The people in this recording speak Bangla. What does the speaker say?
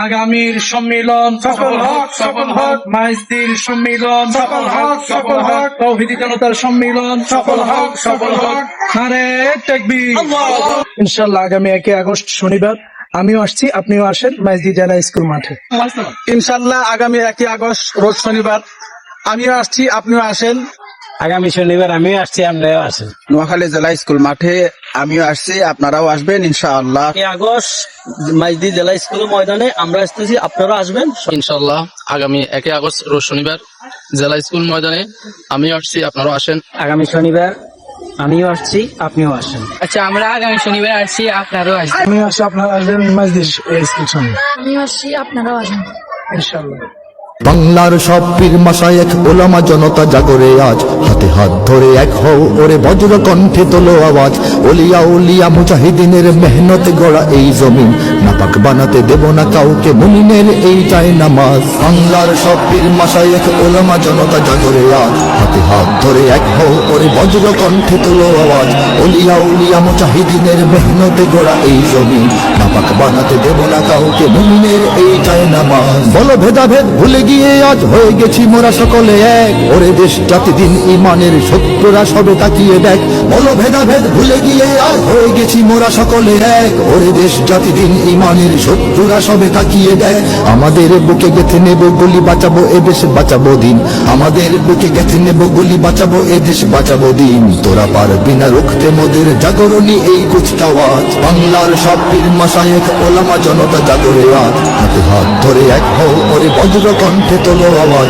আগামীর সম্মিলন সফল হোক, সফল হোক। মাইজদির সম্মিলন সফল হোক, সফল হোক। তৌহিদি জনতার সম্মিলন সফল হোক, সফল হোক। নারে তাকবীর। আল্লাহু ইনশাআল্লাহ আগামী 1 আগস্ট শনিবার আমিও আসছি, আপনিও আসেন মাইজদি জেলা স্কুল মাঠে। ইনশাআল্লাহ আগামী 1 আগস্ট রোজ শনিবার আমিও আসছি, আপনিও আসেন। আগামী শনিবার আমিও আসছি, আপনারাও আসেন। নোয়াখালী জেলা স্কুল মাঠে আমিও আসছি, আপনারাও আসবেন ইনশাআল্লাহ। 1 আগস্ট মাইজদি জেলা স্কুল ময়দানে আমরা আসতেছি, আপনারা আসবেন ইনশাআল্লাহ আগামী 1 আগস্ট রোজ শনিবার জেলা স্কুল ময়দানে আমিও আসছি, আপনারাও আসেন। আগামী শনিবার আমিও আসছি, আপনিও আসেন। আচ্ছা, আমরা আগামী শনিবার আসছি, আপনারাও আসবেন। আমিও আসছি, আপনারা আসবেন মাইজদি স্কুল সামনে আমিও আসছি, আপনারাও আসেন। ইনশাআল্লাহ। বাংলার সব পীর মাশায়েখ ওলামা জনতা জাগরে আজ, হাতে হাত ধরে এক হও ওরে বজ্র কণ্ঠে তোলো আওয়াজ। ওলিয়া উলিয়া মুজাহিদিনের মেহনতে গড়া এই জমিন, নাপাক বানাতে দেব না কাউকে মুমিনের এই চাই নামাজ। বাংলার সব পীর মাশায়েখ ওলামা জনতা জাগরে আজ, হাতে হাত ধরে এক হও ওরে বজ্র কণ্ঠে তোলো আওয়াজ। ওলিয়া উলিয়া মুজাহিদিনের মেহনতে গড়া এই জমিন, নাপাক বানাতে দেব না কাউকে মুমিনের এই চাই নামাজ। বলো ভেদাভেদ ভুলে গিয়ে আজ হয়ে গেছি মোরা সকলে এক, ওরে দেশ জাতি দিন ইমানের শত্রুরা সবে তাকিয়ে দেখ। বলো ভেদাভেদ ভুলে গিয়ে আজ হয়ে গেছি মোরা সকলে এক, ওরে দেশ জাতি দিন ইমানের শত্রুরা সবে তাকিয়ে দেখ। আমাদের বুকে গেঁথে নেব গলি বাঁচাবো এ দেশ বাঁচাবো দিন, আমাদের বুকে গেঁথে নেব গলি বাঁচাবো এ দেশ বাঁচাবো দিন। তোরা পারবি না রুখতে মোদের জাগরণী এই কুচকাওয়াজ। বাংলার সব পীর মাশায়েখ ওলামা জনতা জাগরে আজ, হাতে হাত ধরে এক হও ওরে বজ্র কণ্ঠে তোলো আওয়াজ।